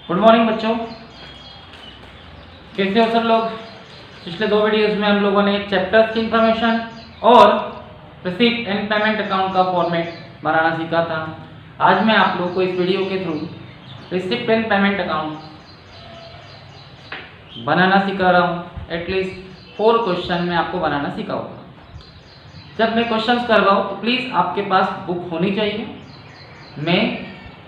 Good morning बच्चों, कैसे हो सब लोग। पिछले दो वीडियोस में हम लोगों ने चैप्टर्स की इंफॉर्मेशन और रिसीप्ट एंड पेमेंट अकाउंट का फॉर्मेट बनाना सीखा था। आज मैं आप लोगों को इस वीडियो के through receipt and payment account बनाना सिखा रहा हूँ। एटलीस्ट 4 क्वेश्चन मैं आपको बनाना सिखाऊंगा। जब मैं क्वेश्चंस कर रहा हूँ तो प्लीज़ आपके पास बुक होनी चाहिए। मैं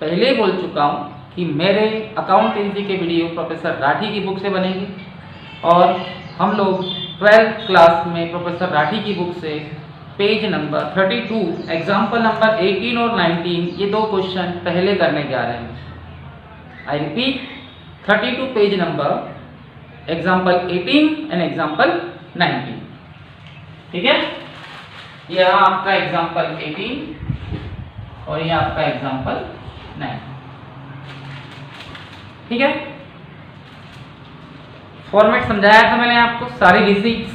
पहले ही बोल चुका हूँ कि मेरे अकाउंटेंसी के वीडियो प्रोफेसर राठी की बुक से बनेंगे और हम लोग 12th क्लास में प्रोफेसर राठी की बुक से पेज नंबर 32 एग्जाम्पल नंबर 18 और 19 ये 2 क्वेश्चन पहले करने जा रहे हैं। I repeat, 32 page number example 18 and example 19। ठीक है, यह आपका एग्जाम्पल 18 और यह आपका एग्जाम्पल 19। ठीक है, फॉर्मेट समझाया था मैंने आपको। सारी रिसीट्स,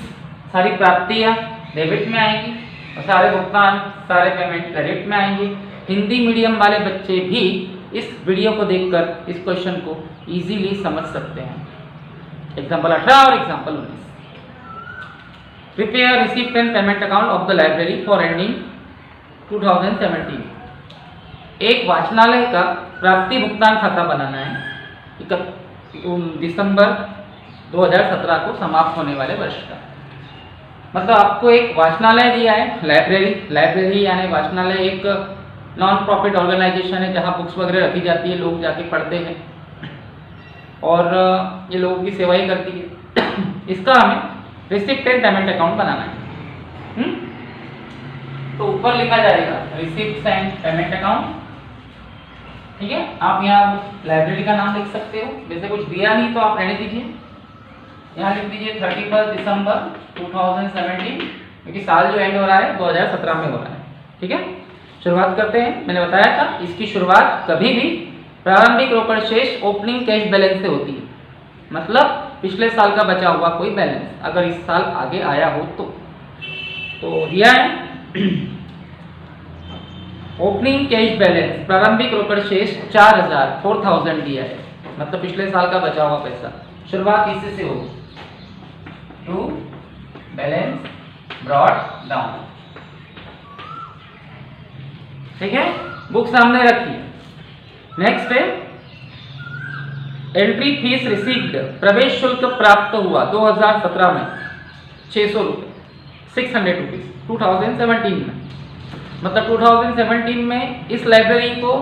सारी प्राप्तियां डेबिट में आएंगी और सारे भुगतान, सारे पेमेंट क्रेडिट में आएंगे। हिंदी मीडियम वाले बच्चे भी इस वीडियो को देखकर इस क्वेश्चन को इजीली समझ सकते हैं। एग्जाम्पल 18 और example 19। Prepare receipt and payment account of the library for ending 2017। एक वाचनालय का प्राप्ति भुगतान खाता बनाना है दिसंबर 2017 को समाप्त होने वाले वर्ष का। मतलब आपको एक वाचनालय दिया है, लाइब्रेरी यानी वाचनालय एक नॉन प्रॉफिट ऑर्गेनाइजेशन है जहाँ बुक्स वगैरह रखी जाती है, लोग जाके पढ़ते हैं और ये लोगों की सेवा ही करती है। इसका हमें रिसिप्ट एंड पेमेंट अकाउंट बनाना है। तो ऊपर लिखा जाएगा रिसिप्ट एंड पेमेंट अकाउंट। ठीक है, आप यहाँ लाइब्रेरी का नाम लिख सकते हो। वैसे कुछ दिया नहीं तो आप रहने दीजिए, यहाँ लिख दीजिए 31 दिसंबर 2017, क्योंकि साल जो एंड हो रहा है 2017 में हो रहा है। ठीक है, शुरुआत करते हैं। मैंने बताया था इसकी शुरुआत कभी भी प्रारंभिक रोकड़ शेष ओपनिंग कैश बैलेंस से होती है। मतलब पिछले साल का बचा हुआ कोई बैलेंस अगर इस साल आगे आया हो तो दिया है ओपनिंग कैश बैलेंस, प्रारंभिक रोकड़ शेष 4000 दिया है। मतलब पिछले साल का बचा हुआ पैसा। शुरुआत इसी से होगी, टू बैलेंस ब्रॉट डाउन। ठीक है, बुक सामने रखिए। नेक्स्ट है एंट्री फीस रिसीव्ड, प्रवेश शुल्क प्राप्त हुआ 2017 में 600 रुपये, 600 रुपीज 2017 में। मतलब 2017 में इस लाइब्रेरी को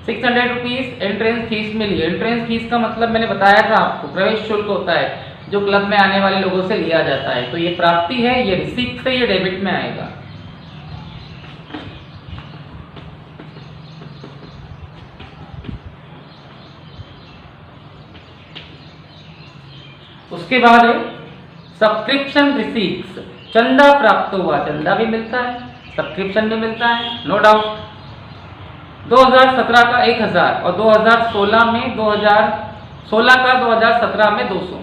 600 रुपीज एंट्रेंस फीस मिली। एंट्रेंस फीस का मतलब मैंने बताया था आपको, प्रवेश शुल्क होता है जो क्लब में आने वाले लोगों से लिया जाता है। तो ये प्राप्ति है, ये रिसीप्ट से ये डेबिट में आएगा। उसके बाद है सब्सक्रिप्शन रिसीप्ट, चंदा प्राप्त हुआ। चंदा भी मिलता है, सब्सक्रिप्शन भी मिलता है, नो डाउट। 2017 का 1000 और 2016 में 2016 का 2017 में 200।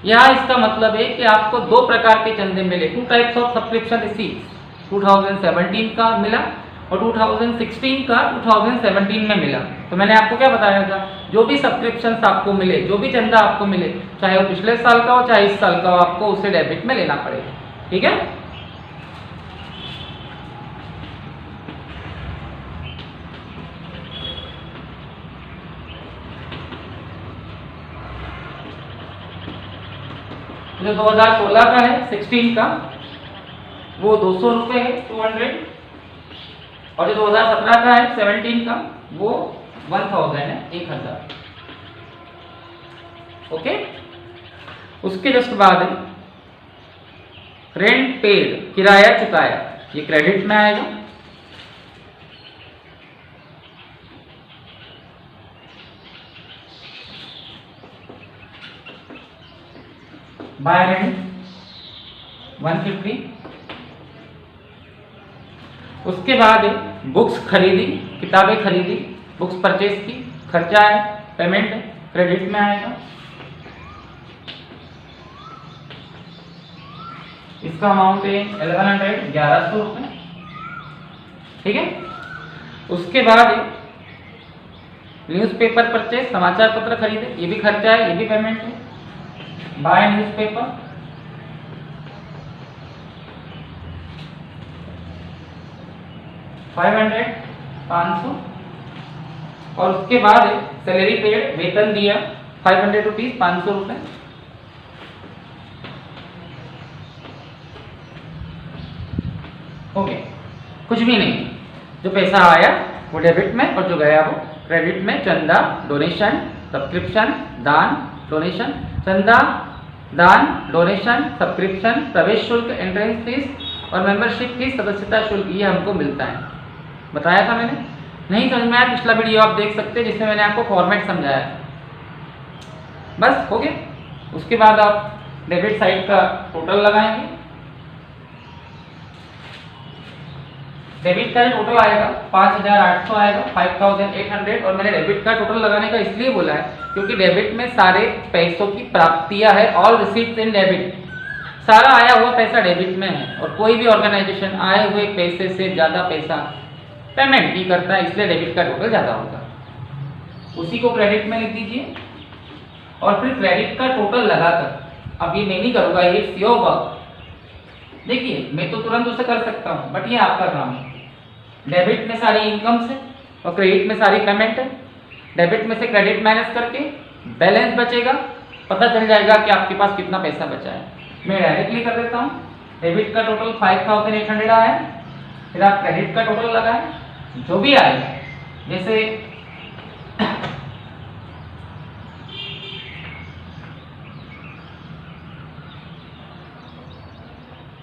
यहाँ इसका मतलब है कि आपको 2 प्रकार के चंदे मिले, 2 टाइप्स ऑफ सब्सक्रिप्शन रिसीप्ट। 2017 का मिला और 2016 का 2017 में मिला। तो मैंने आपको क्या बताया था, जो भी सब्सक्रिप्शन आपको मिले, जो भी चंदा आपको मिले, चाहे वो पिछले साल का हो चाहे इस साल का हो, आपको उसे डेबिट में लेना पड़ेगा। ठीक है, जो 2016 का है 16 का वो 200 रुपये है, 200। और जो 2017 का है 17 का वो 1000 है, 1000। ओके, उसके जस्ट बाद रेंट पेड, किराया चुकाया, ये क्रेडिट में आएगा। Bye rent 150। उसके बाद बुक्स खरीदी, किताबें खरीदी, बुक्स परचेज की, खर्चा है, पेमेंट क्रेडिट में आएगा। इसका अमाउंट है 1100 रुपये। ठीक है, उसके बाद न्यूज़पेपर परचेज, समाचार पत्र खरीदे, ये भी खर्चा है, ये भी पेमेंट है। बाय न्यूज़पेपर, $500 500, और उसके बाद सैलरी पेड, वेतन दिया 500 रुपीज, 500 रुपए। ओके, कुछ भी नहीं, जो पैसा आया वो डेबिट में और जो गया वो क्रेडिट में। चंदा, डोनेशन, सब्सक्रिप्शन, दान, डोनेशन, चंदा, दान, डोनेशन, सब्सक्रिप्शन, प्रवेश शुल्क, एंट्रेंस फीस और मेंबरशिप फीस, सदस्यता शुल्क, ये हमको मिलता है। बताया था मैंने? नहीं समझ में आया पिछला वीडियो आप देख सकते हैं जिसमें मैंने आपको फॉर्मेट समझाया। बस हो गया। उसके बाद आप डेबिट साइड का टोटल लगाएंगे। डेबिट का टोटल आएगा 5800 आएगा, 5800। और मैंने डेबिट का टोटल लगाने का इसलिए बोला है क्योंकि डेबिट में सारे पैसों की प्राप्तियां है, ऑल रिसीट्स इन डेबिट। सारा आया हुआ पैसा डेबिट में है और कोई भी ऑर्गेनाइजेशन आए हुए पैसे से ज़्यादा पैसा पेमेंट भी करता है, इसलिए डेबिट का टोटल ज़्यादा होगा। उसी को क्रेडिट में लिख दीजिए और फिर क्रेडिट का टोटल लगाकर, अब ये मैं नहीं करूँगा, ये इट्स योर वर्क। देखिए मैं तो तुरंत उसे कर सकता हूँ बट ये आपका काम है। डेबिट में सारी इनकम्स है और क्रेडिट में सारी पेमेंट है। डेबिट में से क्रेडिट माइनस करके बैलेंस बचेगा, पता चल जाएगा कि आपके पास कितना पैसा बचा है। मैं डायरेक्टली कर देता हूँ। डेबिट का टोटल 5800 आया, फिर आप क्रेडिट का टोटल लगाएं, जो भी आएगा, जैसे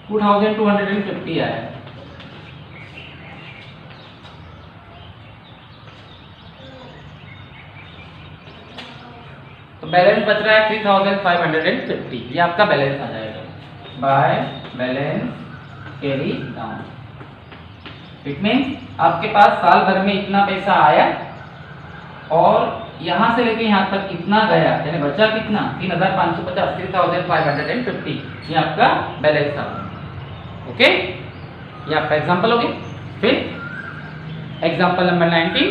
2250 आया है। तो बैलेंस बच रहा है 3550, ये आपका बैलेंस आ जाएगा by balance carry down. It means आपके पास साल भर में इतना पैसा आया और यहाँ से लेके यहाँ तक इतना गया, यानी बचा कितना 3550, 3550, ये आपका बैलेंस आ गया। ओके, ये आपका एग्जाम्पल हो गया। फिर example number 19,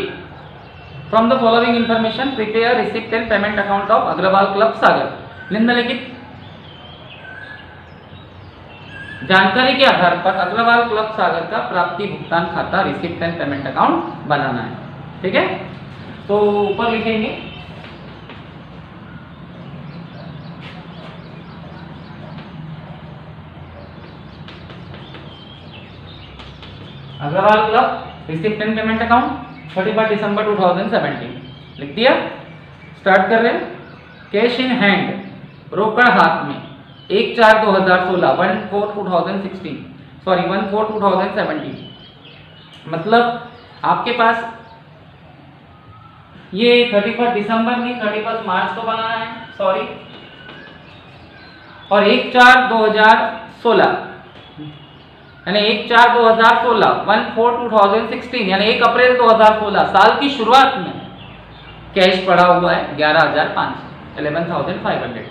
from the following information prepare receipt and payment account of Agarwal club Sagar. निम्नलिखित जानकारी के आधार पर अग्रवाल क्लब सागर का प्राप्ति भुगतान खाता, रिसिप्ट एंड पेमेंट अकाउंट बनाना है। ठीक है, तो ऊपर लिखेंगे Agarwal club receipt and payment account 31 दिसंबर 2017 लिख दिया। स्टार्ट कर रहे हैं। कैश इन हैंड, रोकड़ हाथ में 1/4/2016, 1/4/2016, सॉरी 1/4/2017। मतलब आपके पास ये 31 दिसंबर नहीं 31 मार्च को बनाना है, सॉरी, और 1/4/2016 यानी 1/4/2016, 1/4/2016 यानी 1 अप्रैल 2016 साल की शुरुआत में कैश पड़ा हुआ है 11,500, 11,500।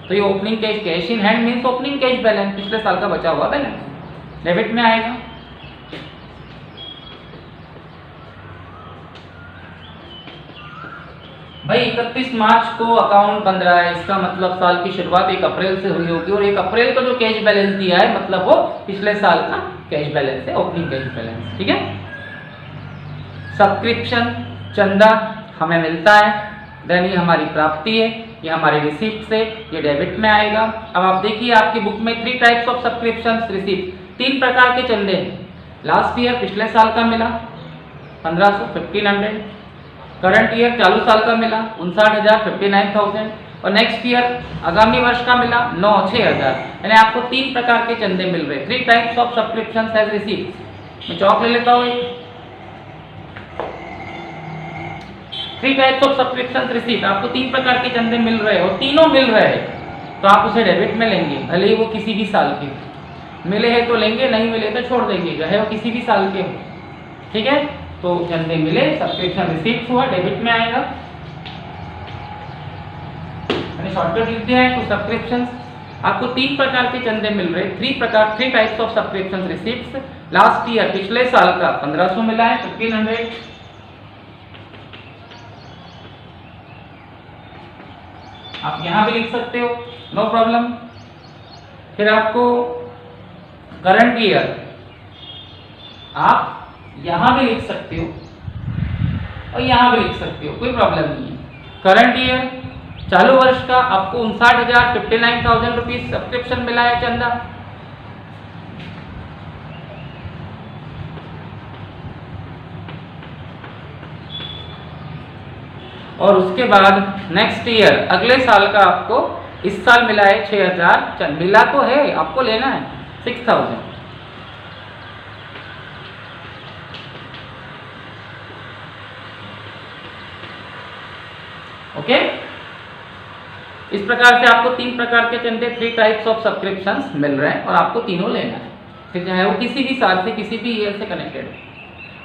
तो ये opening cash, cash in hand means opening cash balance, पिछले साल का बचा हुआ बैलेंस डेबिट में आएगा। भाई 31 मार्च को अकाउंट बन रहा है, इसका मतलब साल की शुरुआत 1 अप्रैल से हुई होगी और 1 अप्रैल को जो कैश बैलेंस दिया है मतलब वो पिछले साल का कैश बैलेंस है, ओपनिंग कैश बैलेंस। ठीक है। सब्सक्रिप्शन, चंदा हमें मिलता है, देन ये हमारी प्राप्ति है, ये हमारी रिसिप्ट से, ये डेबिट में आएगा। अब आप देखिए आपकी बुक में 3 टाइप्स ऑफ सब्सक्रिप्शन रिसिप्ट, 3 प्रकार के चंदे हैं। लास्ट ईयर पिछले साल का मिला 1500, 1500। करंट ईयर चालू साल का मिला 59,000, 59,000। और नेक्स्ट ईयर आगामी वर्ष का मिला 6,000। यानी आपको 3 प्रकार के चंदे मिल रहे हैं। 3 types of subscription as receipt. मैं चौक ले लेता हूँ। 3 टाइप्स ऑफ सब्सक्रिप्शन रिसीप्ट, आपको 3 प्रकार के चंदे मिल रहे हैं और तीनों मिल रहे हैं तो आप उसे डेबिट में लेंगे, भले ही वो किसी भी साल के मिले हैं तो लेंगे, नहीं मिले तो छोड़ देंगे, चाहे वो किसी भी साल के हो। ठीक है, तो चंदे मिले, सब्सक्रिप्शन रिसीप्ट हुआ, डेबिट में आएगा। मैंने शॉर्टकट लिख दिया है। कुछ सब्सक्रिप्शन आपको 3 प्रकार के चंदे मिल रहे हैं, 3 types of subscription receipt. Last year पिछले साल का 1500 मिला है, 1500। आप यहाँ भी लिख सकते हो, नो प्रॉब्लम। फिर आपको करंट ईयर आप यहाँ भी लिख सकते हो और यहाँ भी लिख सकते हो, कोई प्रॉब्लम नहीं है। करंट ईयर चालू वर्ष का आपको 59,000 रुपीज सब्सक्रिप्शन मिला है चंदा। और उसके बाद नेक्स्ट ईयर अगले साल का आपको इस साल मिला है 6,000, मिला तो है, आपको लेना है 6,000। ओके, इस प्रकार से आपको 3 प्रकार के चंदे, 3 टाइप्स ऑफ सब्सक्रिप्शंस मिल रहे हैं और आपको तीनों लेना है, फिर चाहे वो किसी भी साल से किसी भी ईयर से कनेक्टेड है।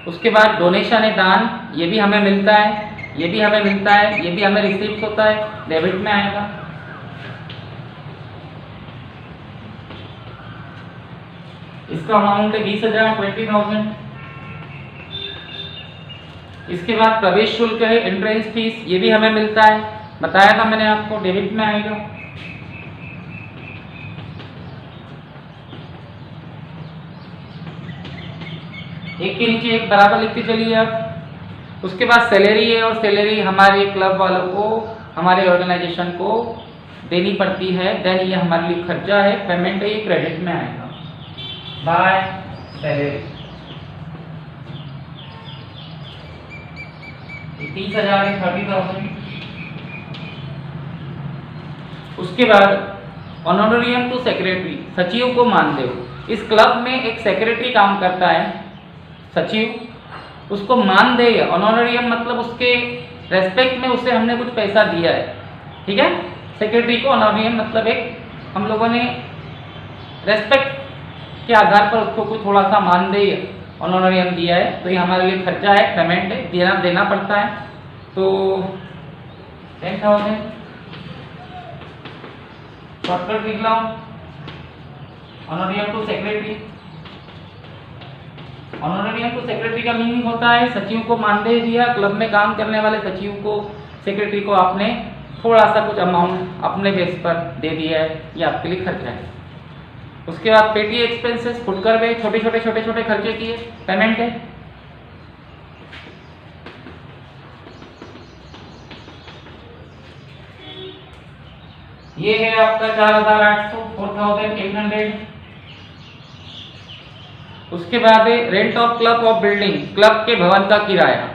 उसके बाद डोनेशन है, दान, ये भी हमें मिलता है, ये भी हमें मिलता है, ये भी हमें रिसीव्स होता है, डेबिट में आएगा। इसका अमाउंट है 20,000, 20,000। इसके बाद प्रवेश शुल्क है, एंट्रेंस फीस, ये भी हमें मिलता है, बताया था मैंने आपको, डेबिट में आएगा। एक के नीचे एक बराबर लिखते चलिए आप। उसके बाद सैलरी है, और सैलरी हमारे क्लब वालों को, हमारे ऑर्गेनाइजेशन को देनी पड़ती है, देन ये हमारे लिए खर्चा है, पेमेंट है, ये क्रेडिट में आएगा बाय सैलरी। 30,000 है, 30,000। उसके बाद ऑनोरियम टू सेक्रेटरी, सचिव को मानदेय। इस क्लब में एक सेक्रेटरी काम करता है, सचिव, उसको मानदेय, ऑनोरियम मतलब उसके रेस्पेक्ट में उसे हमने कुछ पैसा दिया है, ठीक है। सेक्रेटरी को ऑनोरियम मतलब एक हम लोगों ने रेस्पेक्ट के आधार पर उसको कोई थोड़ा सा मानदेय ऑनोरियम दिया है, तो ये हमारे लिए खर्चा है, पेमेंट है, देना पड़ता है। तो 10,000 शॉर्टकट लिख लो, ऑनोरियम टू सेक्रेटरी। ऑनोरियम टू सेक्रेटरी का मीनिंग होता है सचिव को मानदेय दिया, क्लब में काम करने वाले सचिव को, सेक्रेटरी को आपने थोड़ा सा कुछ अमाउंट अपने बेस पर दे दिया है, ये आपके लिए खर्चा है। उसके बाद पेटी एक्सपेंसेस, फुटकर में छोटे छोटे खर्चे किए, पेमेंट है। ये है आपका 4,800, 4,800। उसके बाद है rent of club of building, club के भवन का किराया,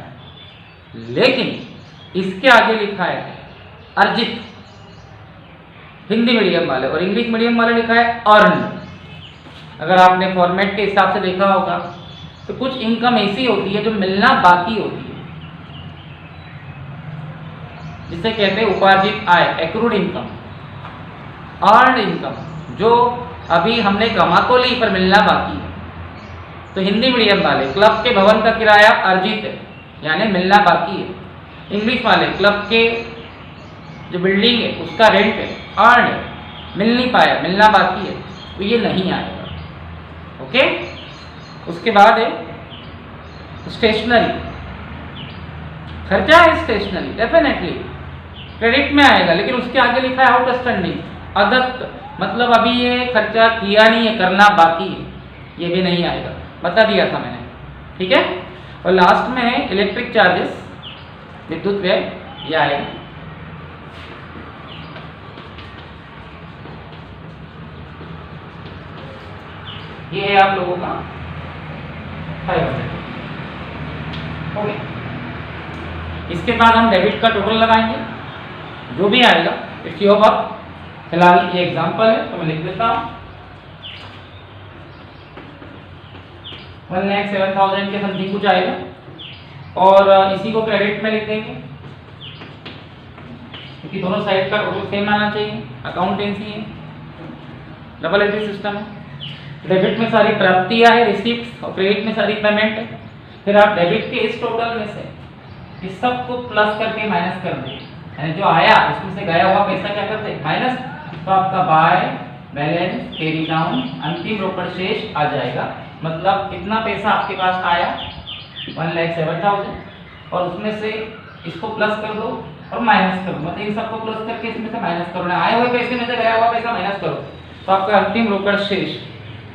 लेकिन इसके आगे लिखा है अर्जित, हिंदी मीडियम वाले, और इंग्लिश मीडियम वाले लिखा है अर्न। अगर आपने फॉर्मेट के हिसाब से देखा होगा तो कुछ इनकम ऐसी होती है जो मिलना बाकी होती है, जिसे कहते हैं उपार्जित आय, एक्रूड इनकम, अर्न इनकम, जो अभी हमने कमा तो ली पर मिलना बाकी है। तो हिंदी मीडियम वाले क्लब के भवन का किराया अर्जित है, यानी मिलना बाकी है। इंग्लिश वाले क्लब के जो बिल्डिंग है उसका रेंट है, अर्न है, मिल नहीं पाया, मिलना बाकी है, तो ये नहीं आएगा। ओके। उसके बाद है स्टेशनरी, खर्चा है स्टेशनरी, डेफिनेटली क्रेडिट में आएगा, लेकिन उसके आगे लिखा है आउटस्टैंडिंग, अदत्त, मतलब अभी ये खर्चा किया नहीं है, करना बाकी है, ये भी नहीं आएगा, बता दिया था मैंने, ठीक है। और लास्ट में है इलेक्ट्रिक चार्जेस, विद्युत व्यय, ये आएगा। ये है आप लोगों का 500 हो गया। इसके बाद हम डेबिट का टोटल लगाएंगे, जो भी आएगा इट्स योर वर्क। फिलहाल ये एग्जांपल है तो मैं लिख देता हूँ 1,07,000 के समथिंग कुछ आएगा, और इसी को क्रेडिट में लिख देंगे क्योंकि दोनों साइड का टोटल सेम आना चाहिए, अकाउंटेंसी है, डबल एंट्री सिस्टम है। डेबिट में सारी प्राप्तियां है, रिसीप्ट, और क्रेडिट में सारी पेमेंट है। फिर आप डेबिट के इस टोटल में से इस सब को प्लस करके माइनस कर दें, यानी जो आया उसमें से गया हुआ पैसा क्या करते हैं, माइनस, तो आपका बाय बैलेंस कैरी डाउन अंतिम रोकड़ शेष आ जाएगा। मतलब कितना पैसा आपके पास आया 1,07,000, और उसमें से इसको प्लस कर दो और माइनस करो, मतलब इन सबको प्लस करके इसमें से माइनस करो, ना आए हुए पैसे में से गया हुआ पैसा माइनस करो, तो आपका अंतिम रोकड़ शेष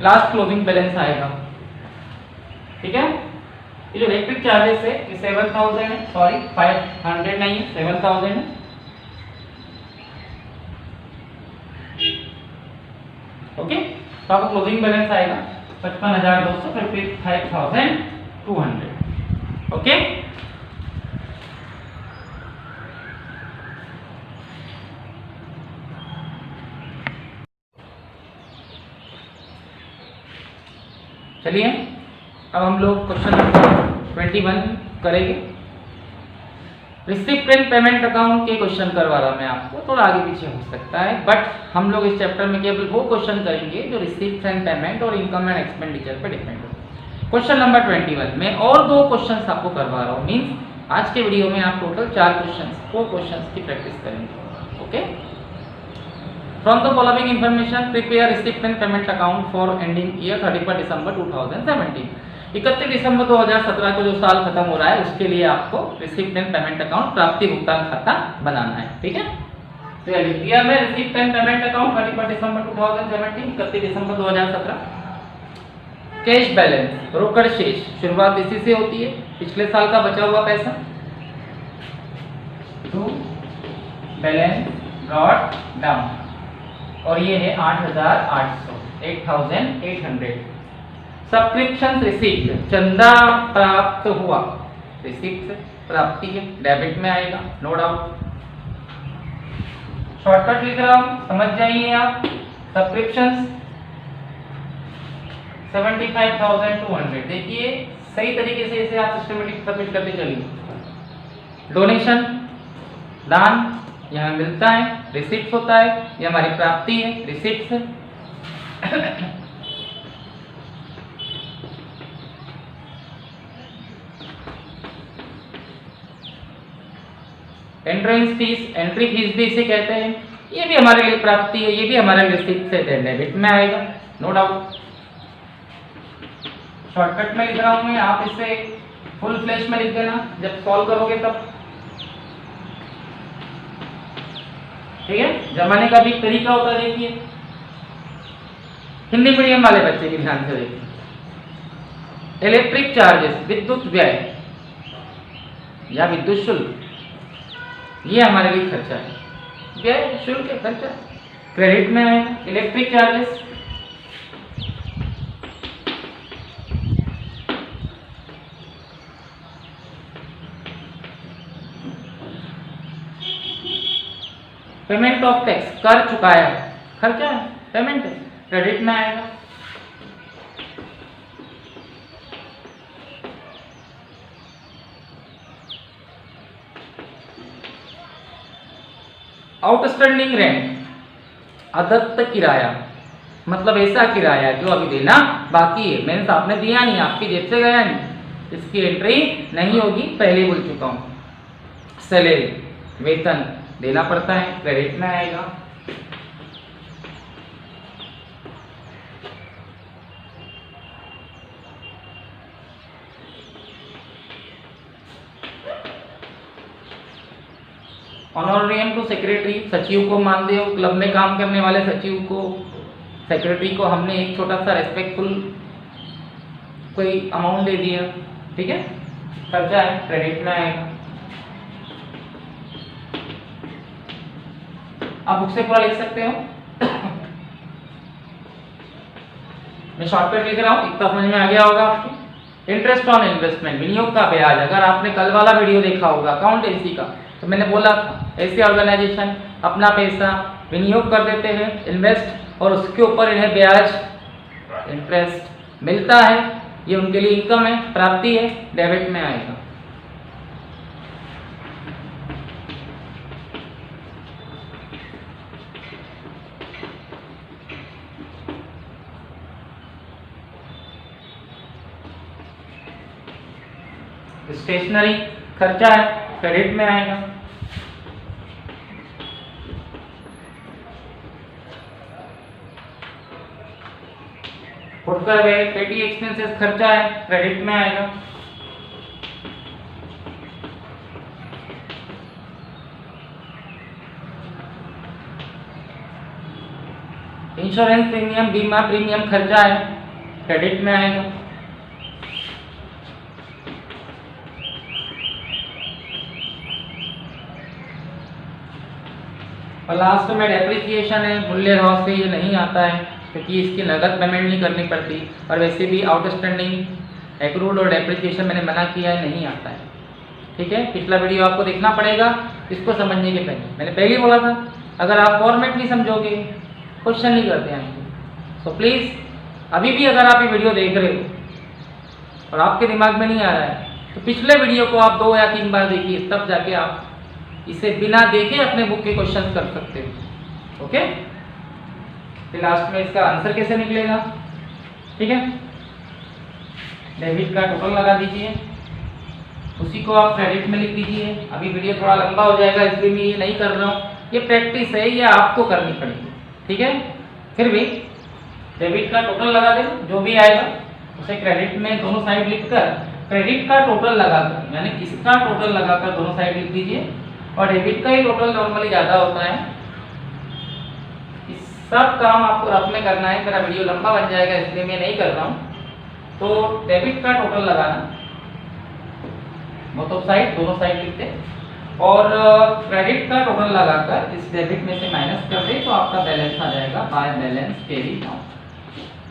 लास्ट क्लोजिंग बैलेंस आएगा। ठीक है, ये जो इलेक्ट्रिक चार्जेस है ये 7000 है, सॉरी 500 नहीं है, 7000 है। ओके, तो आपका क्लोजिंग बैलेंस आएगा 55,255,200। ओके, चलिए अब हम लोग क्वेश्चन नंबर 21 करेंगे। रिसिप्टेंट पेमेंट अकाउंट के क्वेश्चन करवा रहा मैं आपको, थोड़ा आगे पीछे हो सकता है, बट हम लोग इस चैप्टर में केवल वो क्वेश्चन करेंगे जो रिसिप्ट एंड पेमेंट और इनकम एंड एक्सपेंडिचर पे डिपेंड हो। क्वेश्चन नंबर 21 में और 2 क्वेश्चन आपको करवा रहा हूँ, मीन्स आज के वीडियो में आप टोटल 4 क्वेश्चन की प्रैक्टिस करेंगे। Okay, from the following information prepare receipt and payment account for ending year 31 दिसंबर 2017। 31 दिसंबर 2017 को जो साल खत्म हो रहा है उसके लिए आपको रिसिप्ट एंड पेमेंट अकाउंट प्राप्ति भुगतान खाता बनाना है। ठीक है, तो ये लिख दिया मैं, रिसिप्ट एंड पेमेंट अकाउंट 31 दिसंबर 2017, 31 दिसंबर 2017। कैश बैलेंस रोकड़ शेष, शुरुआत इसी से होती है, पिछले साल का बचा हुआ पैसा, टू बैलेंस ब्रॉट डाउन, और ये है 8800। सब्सक्रिप्शन रिसीप्ट, चंदा प्राप्त हुआ, रिसीप्ट से प्राप्ति है, डेबिट में आएगा, नो डाउट। शॉर्टकट लिख रहा हूं, समझ जाइए आप। सब्सक्रिप्शंस 75,200, देखिए सही तरीके से इसे आप सिस्टमेटिक सबमिट करते चलिए। डोनेशन दान यहाँ मिलता है, रिसिप्ट होता है, ये हमारी प्राप्ति है, receipt. Entrance fees, entry fees भी इसे कहते हैं, ये भी हमारे लिए प्राप्ति है, ये भी हमारे रिसिप्ट से डेबिट में आएगा, नो डाउट। शॉर्टकट में लिख रहा हूं मैं, आप इसे फुल फ्लैश में लिख देना जब सॉल्व करोगे तब। ठीक है, जमाने का भी तरीका होता है, देखिए हिंदी मीडियम वाले बच्चे भी ध्यान से देखिए। इलेक्ट्रिक चार्जेस, विद्युत व्यय या विद्युत शुल्क, ये हमारे लिए खर्चा है, व्यय शुल्क है, खर्चा क्रेडिट में आएगा। Electric charges payment of tax, कर चुकाया, खर्चा है, पेमेंट है, क्रेडिट में आएगा। आउटस्टैंडिंग रेंट, अदत्त किराया, मतलब ऐसा किराया जो अभी देना बाकी है, मीन्स आपने दिया नहीं, आपकी जेब से गया नहीं, इसकी एंट्री नहीं होगी, पहले बोल चुका हूं। सैलरी, वेतन देना पड़ता है, क्रेडिट में आएगा। ऑनोरियम टू सेक्रेटरी, सचिव को मानदेय हो, क्लब में काम करने वाले सचिव को, सेक्रेटरी को हमने एक छोटा सा रेस्पेक्टफुल कोई अमाउंट दे दिया, ठीक है, खर्चा है, क्रेडिट में आएगा। आप बुक से पूरा लिख सकते हो, मैं शॉर्टकट लिख रहा हूँ, इतना समझ में आ गया होगा आपको। इंटरेस्ट ऑन इन्वेस्टमेंट, विनियोग का ब्याज, अगर आपने कल वाला वीडियो देखा होगा अकाउंटेंसी का, तो मैंने बोला था ऐसे ऑर्गेनाइजेशन अपना पैसा विनियोग कर देते हैं, इन्वेस्ट, और उसके ऊपर इन्हें ब्याज इंटरेस्ट मिलता है, ये उनके लिए इनकम है, प्राप्ति है, डेबिट में आएगा। स्टेशनरी खर्चा है, क्रेडिट में आएगा। फुटकर पेटी एक्सपेंसेस खर्चा है, क्रेडिट में आएगा। इंश्योरेंस प्रीमियम, बीमा प्रीमियम खर्चा है, क्रेडिट में आएगा। और लास्ट में डेप्रिसिएशन है, मूल्यह्रास से ये नहीं आता है क्योंकि इसकी नगद पेमेंट नहीं करनी पड़ती, और वैसे भी आउटस्टैंडिंग एक्रूड और डेप्रिसिएशन मैंने मना किया है, नहीं आता है। ठीक है, पिछला वीडियो आपको देखना पड़ेगा इसको समझने के पहले। मैंने पहले ही बोला था अगर आप फॉर्मेट नहीं समझोगे क्वेश्चन नहीं करते आएंगे। सो प्लीज़ अभी भी अगर आप ये वीडियो देख रहे हो और आपके दिमाग में नहीं आ रहा है तो पिछले वीडियो को आप 2 या 3 बार देखिए, तब जाके आप इसे बिना देखे अपने बुक के क्वेश्चन कर सकते हो। ओके, फिर लास्ट में इसका आंसर कैसे निकलेगा। ठीक है, डेबिट का टोटल लगा दीजिए, उसी को आप क्रेडिट में लिख दीजिए। अभी वीडियो थोड़ा लंबा हो जाएगा इसलिए मैं ये नहीं कर रहा हूँ, ये प्रैक्टिस है, ये आपको करनी पड़ेगी। ठीक है, फिर भी डेबिट का टोटल लगा दें, जो भी आएगा उसे क्रेडिट में दोनों साइड लिखकर क्रेडिट का टोटल लगाकर, यानी इसका टोटल लगाकर दोनों साइड लिख दीजिए। और डेबिट का ही टोटल नॉर्मली ज़्यादा होता है। इस सब काम आपको रफ में करना है, मेरा वीडियो लंबा बन जाएगा इसलिए मैं नहीं कर रहा हूँ। तो डेबिट का टोटल लगाना, बोथ साइड, दोनों साइड लिखते हैं, और क्रेडिट का टोटल लगाकर इस डेबिट में से माइनस कर दे तो आपका बैलेंस आ जाएगा बाय बैलेंस कैरी नाउ।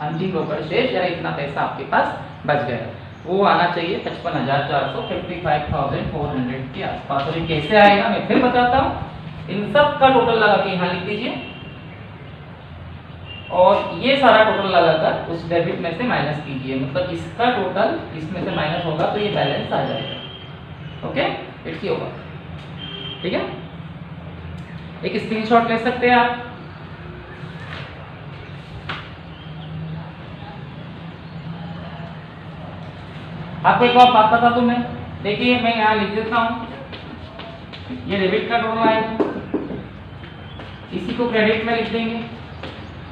अंतिम रोकड़ शेष यानी इतना पैसा आपके पास बच गया, वो आना चाहिए 55,455,400 के आसपास। और ये कैसे आएगा मैं फिर बताता हूँ। इन सब का टोटल लगा के यहाँ लिख दीजिए और ये सारा टोटल लगाकर उस डेबिट में से माइनस कीजिए, मतलब इसका टोटल इसमें से माइनस होगा तो ये बैलेंस आ जाएगा। ओके, इट्स होगा। ठीक है, एक स्क्रीनशॉट ले सकते हैं आप। आपको एक और बात बता दूं मैं, देखिए मैं यहाँ लिख देता हूँ, ये डेबिट का टोटल आएगा, इसी को क्रेडिट में लिख देंगे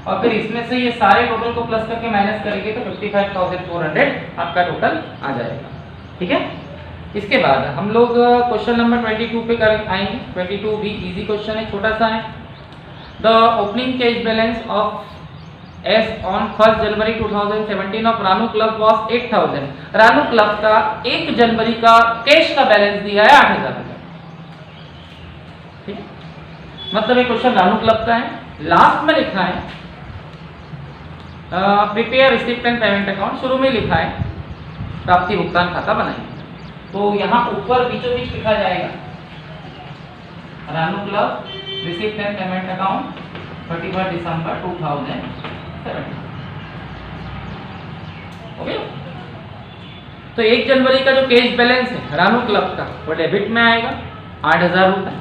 और फिर इसमें से ये सारे टोटल को प्लस करके माइनस करेंगे तो 55,400 आपका टोटल आ जाएगा। ठीक है, इसके बाद हम लोग क्वेश्चन नंबर 22 पे आएंगे। 22 भी इजी क्वेश्चन है, छोटा सा है। The opening cash balance of S on 1 January 2017 of Ranu club was 8,000। Ranu club का 1 जनवरी का कैश का बैलेंस दिया है 8,000 रुपये। ठीक, मतलब ये क्वेश्चन रानू क्लब का है। लास्ट में लिखा है prepare receipt and payment account, शुरू में लिखा है प्राप्ति भुगतान खाता बनाइए। तो यहाँ ऊपर बीचों बीच लिखा जाएगा Ranu club receipt and payment account 31 दिसंबर 2017। ओके, तो 1 जनवरी का जो कैश बैलेंस है रानू क्लब का वो डेबिट में आएगा 8,000 रुपये।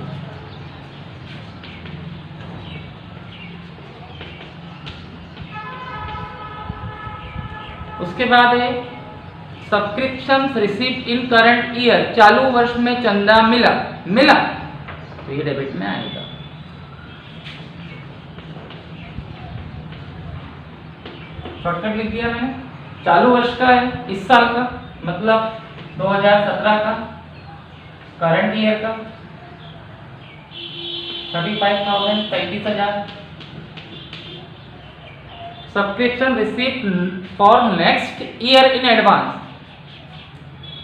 उसके बाद है subscription received in current year, चालू वर्ष में चंदा मिला तो ये डेबिट में आएगा। शॉर्टकट लिख दिया मैंने। चालू वर्ष का है, इस साल का, मतलब 2017 का, करंट ईयर का 35,000 35,000। Subscription received for next year in advance,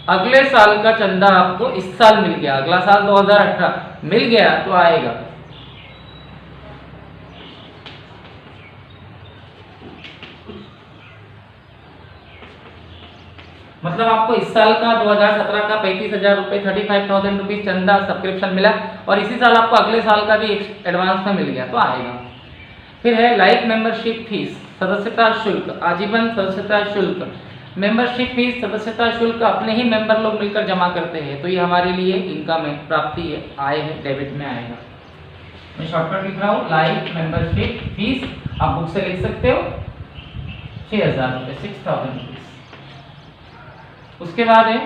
अगले साल का चंदा आपको इस साल मिल गया, अगला साल 2018 मिल गया तो आएगा। मतलब आपको इस साल का 2017 का 35,000 रुपये 35,000 रुपीज चंदा सब्सक्रिप्शन मिला और इसी साल आपको अगले साल का भी एडवांस में मिल गया तो आएगा। फिर है लाइफ मेंबरशिप फीस, सदस्यता शुल्क, आजीवन सदस्यता शुल्क। मेंबरशिप फीस, सदस्यता शुल्क अपने ही मेंबर लोग मिलकर जमा करते हैं तो ये हमारे लिए इनकम है, प्राप्ति है, आय है, डेबिट में आएगा। मैं शॉर्टकट लिख रहा हूँ, लाइफ मेंबरशिप फीस आप बुक से लिख सकते हो 6,000 रुपये 6,000 रुपीज। उसके बाद है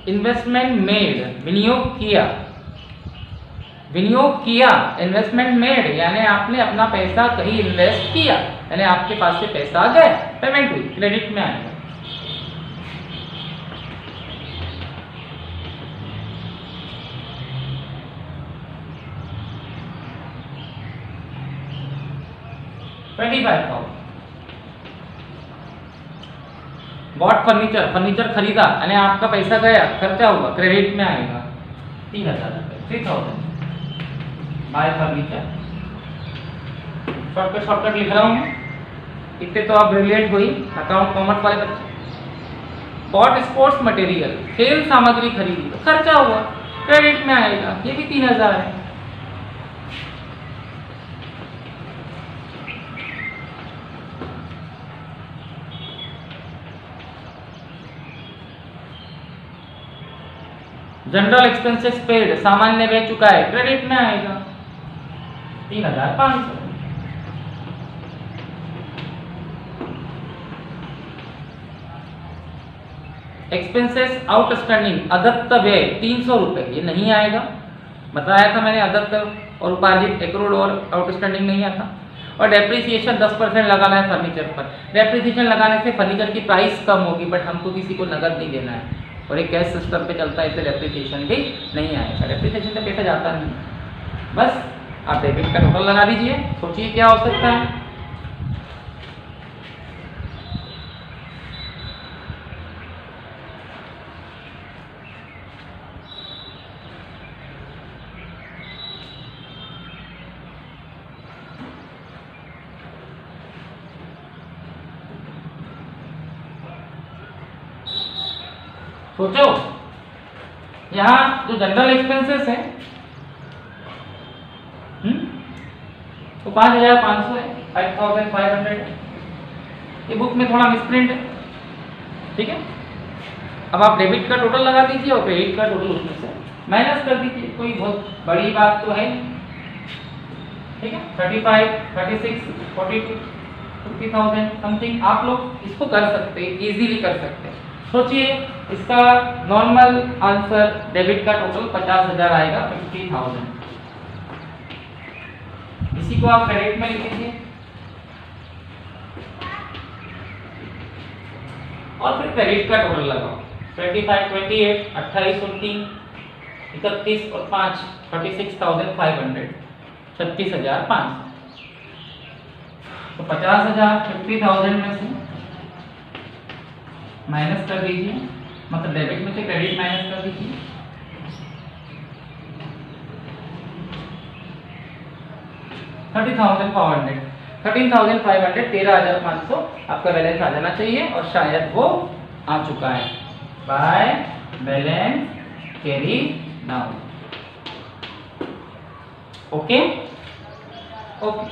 इन्वेस्टमेंट मेड, विनियोग किया, विनियोग किया, इन्वेस्टमेंट मेड यानी आपने अपना पैसा कहीं इन्वेस्ट किया, यानी आपके पास से पैसा आ गया, पेमेंट हुई, क्रेडिट में आएगा। 25,000. बॉट फर्नीचर, फर्नीचर खरीदा यानी आपका पैसा गया, खर्चा हुआ, क्रेडिट में आएगा 3,000 रुपये, 3,000 बाय फर्नीचर। शॉर्टकट लिख रहा हूँ मैं, इतने तो आप ब्रिलियंट हुई अकाउंट कॉमर्स वाले बच्चे। बॉट स्पोर्ट्स मटेरियल, खेल सामग्री खरीदी तो खर्चा हुआ, क्रेडिट में आएगा, ये भी 3,000 है। जनरल एक्सपेंसेस पेड, सामान्य व्यय चुका है, क्रेडिट में आएगा 3,500। एक्सपेंसेस आउटस्टैंडिंग, अदत्त व्यय 300 रुपये, ये नहीं आएगा, बताया था मैंने, अदत्त और उपार्जित एक्रूड और आउटस्टैंडिंग नहीं आता। और डेप्रिसिएशन 10% लगाना है फर्नीचर पर। डेप्रिसिएशन लगाने से फर्नीचर की प्राइस कम होगी, बट हमको किसी को नगद नहीं देना है और एक कैश सिस्टम पे चलता है, इसलिए डेप्रिसिएशन भी नहीं आएगा। डेप्रिसिएशन से पैसा जाता नहीं। बस आप डेबिट का टोटल लगा दीजिए, सोचिए क्या हो सकता है। सोचो, यहाँ जो जनरल एक्सपेंसेस है तो 5,500 है, 5,500 है। ये बुक में थोड़ा मिसप्रिंट है, ठीक है। अब आप डेबिट का टोटल लगा दीजिए और क्रेडिट का टोटल उसमें से माइनस कर दीजिए, कोई बहुत बड़ी बात तो है, ठीक है। 35, 36, 42, 50,000 समथिंग आप लोग इसको कर सकते हैं, इजीली कर सकते हैं। सोचिए, इसका नॉर्मल आंसर डेबिट का टोटल 50,000 आएगा, 50,000। इसी को आप क्रेडिट में लिख लीजिए और फिर क्रेडिट का टोटल लगाओ। 25, 28, 28, 29, 31 और 5, 36,500, 36,500। तो 50,000 50,000 में से माइनस कर दीजिए, मतलब डेबिट में से क्रेडिट माइनस कर दीजिए। $30,500, 13,500 आपका बैलेंस आ जाना चाहिए और शायद वो आ चुका है। By balance carry now. Okay okay.